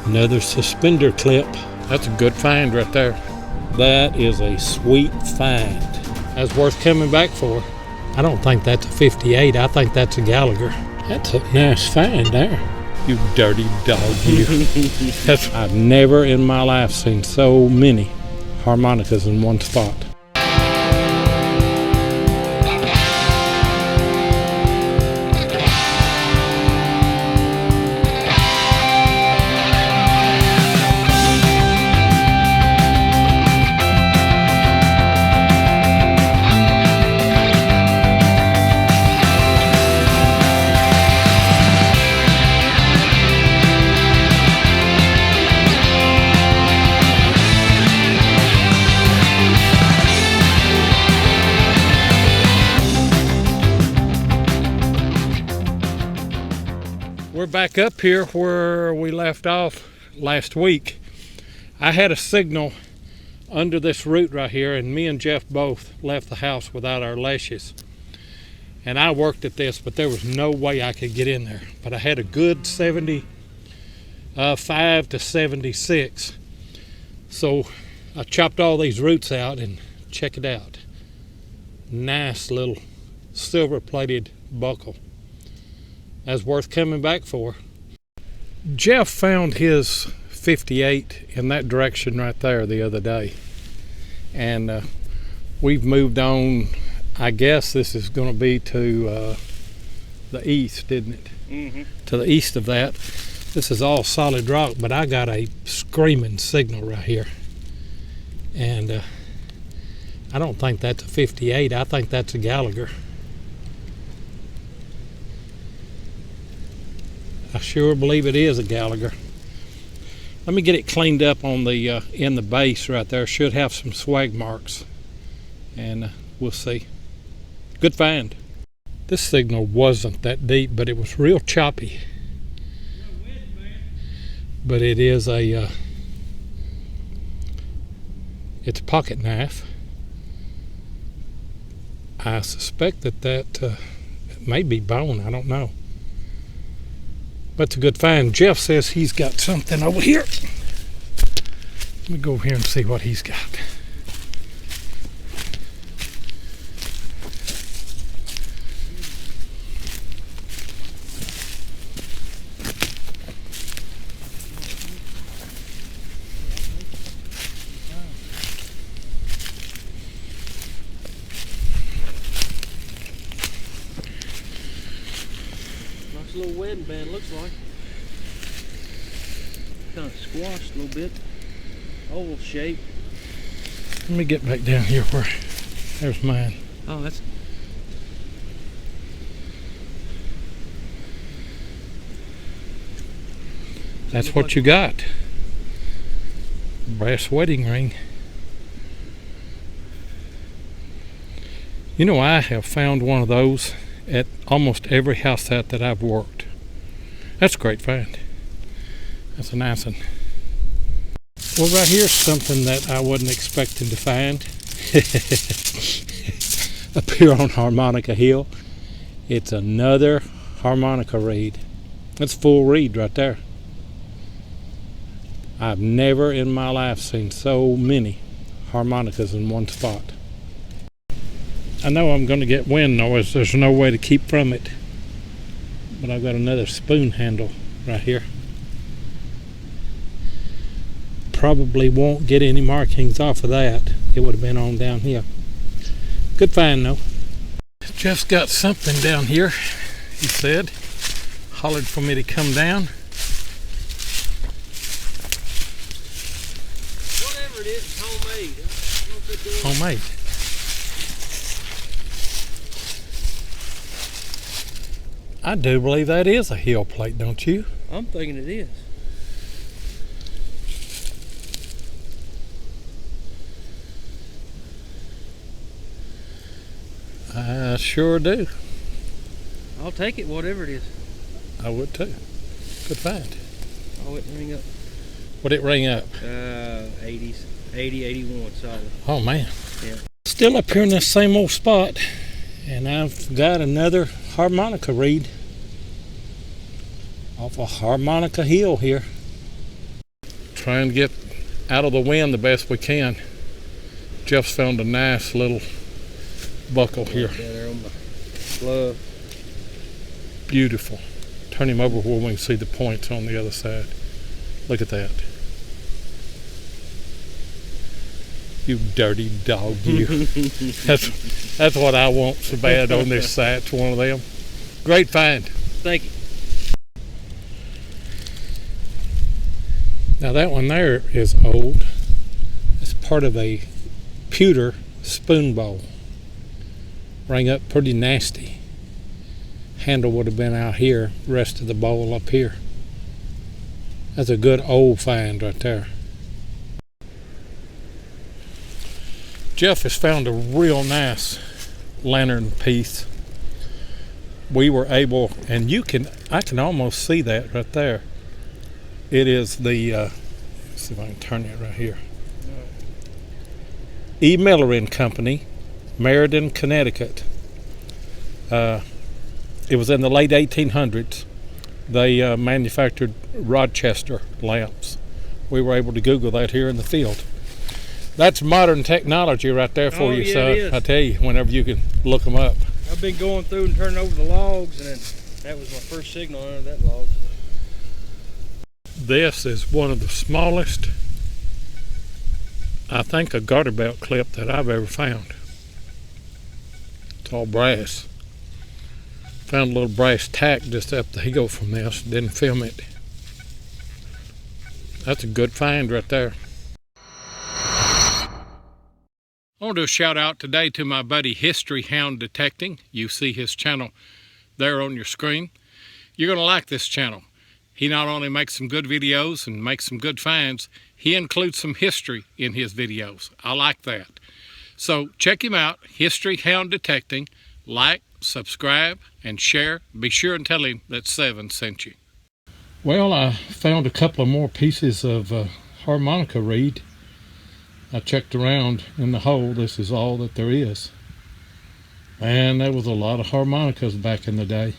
Another suspender clip. That's a good find right there. That is a sweet find. That's worth coming back for. I don't think that's a 58. I think that's a Gallagher. That's a nice find there. You dirty dog, you. I've never in my life seen so many harmonicas in one spot. We're back up here where we left off last week. I had a signal under this root right here, and me and Jeff both left the house without our lashes. And I worked at this, but there was no way I could get in there. But I had a good 75 to 76. So I chopped all these roots out, and check it out. Nice little silver-plated buckle. That's worth coming back for. Jeff found his 58 in that direction right there the other day, and we've moved on. I guess this is going to be to the east, isn't it? Mm-hmm. To the east of that. This is all solid rock, but I got a screaming signal right here, and I don't think that's a 58. I think that's a Gallagher. I sure believe it is a Gallagher. Let me get it cleaned up on the in the base right there. Should have some swag marks, and we'll see. Good find. This signal wasn't that deep, but it was real choppy. But it is a it's a pocket knife. I suspect that may be bone. I don't know. But it's a good find. Jeff says he's got something over here. Let me go over here and see what he's got. Nice little wedding band, looks like. Kind of squashed a little bit. Oval shape. Let me get back down here where there's mine. Oh, that's what you got. Brass wedding ring. You know, I have found one of those at almost every house that I've worked. That's a great find. That's a nice one. Well, right here's something that I wasn't expecting to find. Up here on Harmonica Hill. It's another harmonica reed. That's full reed right there. I've never in my life seen so many harmonicas in one spot. I know I'm going to get wind noise. There's no way to keep from it. But I've got another spoon handle right here. Probably won't get any markings off of that. It would have been on down here. Good find though. Jeff's got something down here, he said. Hollered for me to come down. whatever it is, it's homemade. I don't know if they're doing Homemade. I do believe that is a heel plate, don't you? I'm thinking it is. I sure do. I'll take it, whatever it is. I would too. Good find. Oh, it ring up. What'd it ring up? 80s, 80, 81, solid. Oh man. Yeah. Still up here in this same old spot, and I've got another harmonica reed off a Harmonica Hill here. trying to get out of the wind the best we can. Jeff's found a nice little buckle here. Down there on my glove. Beautiful. Turn him over where we can see the points on the other side. Look at that. You dirty dog, you. That's what I want so bad on this site. It's one of them. Great find. Thank you. Now that one there is old. It's part of a pewter spoon bowl. Rang up pretty nasty. Handle would have been out here, rest of the bowl up here. That's a good old find right there. Jeff has found a real nice lantern piece. We were able, and I can almost see that right there. It is the, let's see if I can turn it right here. E. Miller and Company, Meriden, Connecticut. It was in the late 1800s. They manufactured Rochester lamps. We were able to Google that here in the field. That's modern technology right there for you, yeah, son. it is. I tell you, whenever you can look them up. I've been going through and turning over the logs, and then that was my first signal under that log. This is one of the smallest, I think, a garter belt clip that I've ever found. It's all brass. Found a little brass tack just up the hill from this. Didn't film it. That's a good find right there. I want to do a shout out today to my buddy History Hound Detecting. You see his channel there on your screen. You're going to like this channel. He not only makes some good videos and makes some good finds, he includes some history in his videos. I like that. So check him out, History Hound Detecting. Like, subscribe, and share. Be sure and tell him that Seven sent you. Well, I found a couple of more pieces of harmonica reed. I checked around in the hole. This is all that there is. And there was a lot of harmonicas back in the day.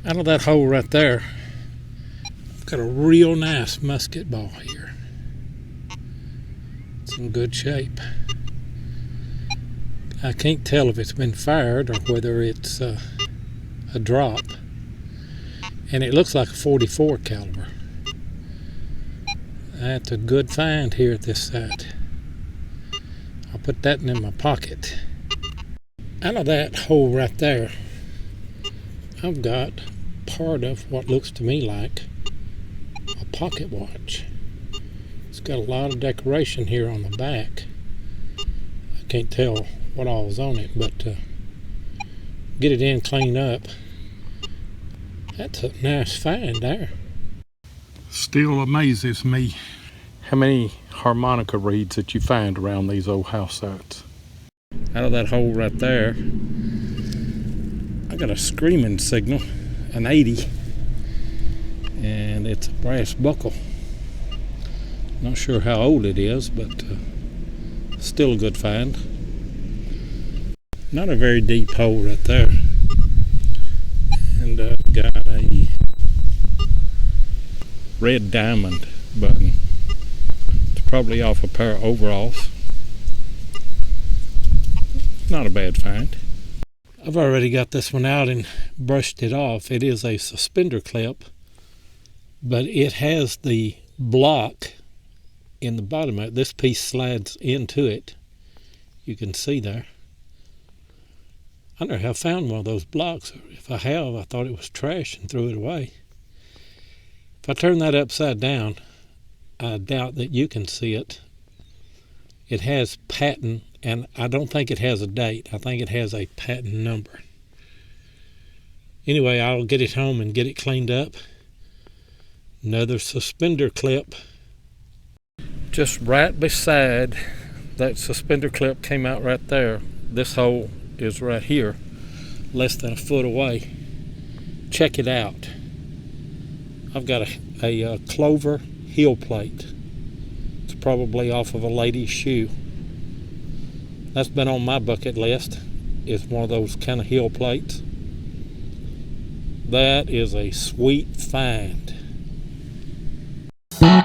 Out of that hole right there, I've got a real nice musket ball here. It's in good shape. I can't tell if it's been fired or whether it's a drop. And it looks like a 44 caliber. That's a good find here at this site. I'll put that in my pocket. Out of that hole right there, I've got part of what looks to me like a pocket watch. It's got a lot of decoration here on the back. I can't tell what all is on it, but get it in cleaned up. That's a nice find there. Still amazes me how many harmonica reeds that you find around these old house sites. Out of that hole right there, I got a screaming signal, an 80, and it's a brass buckle. Not sure how old it is, but still a good find. Not a very deep hole right there. And got a red diamond button. It's probably off a pair of overalls. Not a bad find. I've already got this one out and brushed it off. It is a suspender clip, but it has the block in the bottom of it. This piece slides into it. You can see there. I never have found one of those blocks. If I have, I thought it was trash and threw it away. If I turn that upside down, I doubt that you can see it. It has patent, and I don't think it has a date. I think it has a patent number. Anyway, I'll get it home and get it cleaned up. Another suspender clip. Just right beside that suspender clip came out right there. This hole is right here, less than a foot away. Check it out. I've got a clover heel plate. It's probably off of a lady's shoe. That's been on my bucket list. It's one of those kind of heel plates. That is a sweet find. I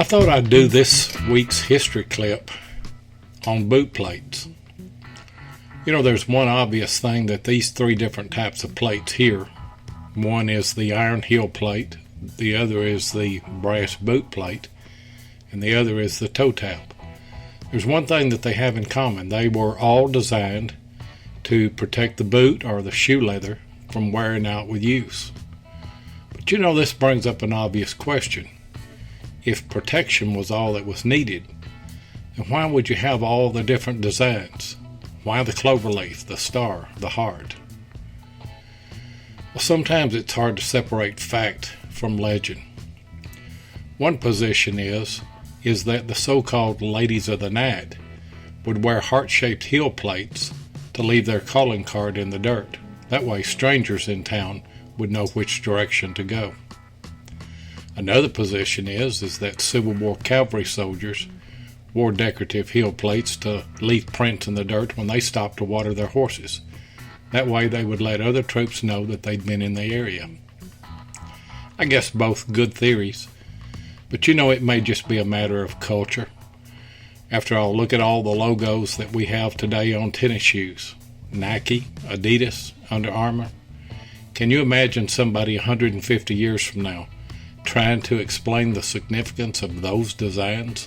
thought I'd do this week's history clip on boot plates. You know, there's one obvious thing that these three different types of plates here. One is the iron heel plate, the other is the brass boot plate, and the other is the toe tab. There's one thing that they have in common. They were all designed to protect the boot or the shoe leather from wearing out with use. But you know, this brings up an obvious question. If protection was all that was needed, then why would you have all the different designs? Why the cloverleaf, the star, the heart? Well, sometimes it's hard to separate fact from legend. One position is that the so-called ladies of the night would wear heart-shaped heel plates to leave their calling card in the dirt. That way strangers in town would know which direction to go. Another position is that Civil War cavalry soldiers wore decorative heel plates to leave prints in the dirt when they stopped to water their horses. That way they would let other troops know that they'd been in the area. I guess both good theories, but you know, it may just be a matter of culture. After all, look at all the logos that we have today on tennis shoes. Nike, Adidas, Under Armour. Can you imagine somebody 150 years from now trying to explain the significance of those designs?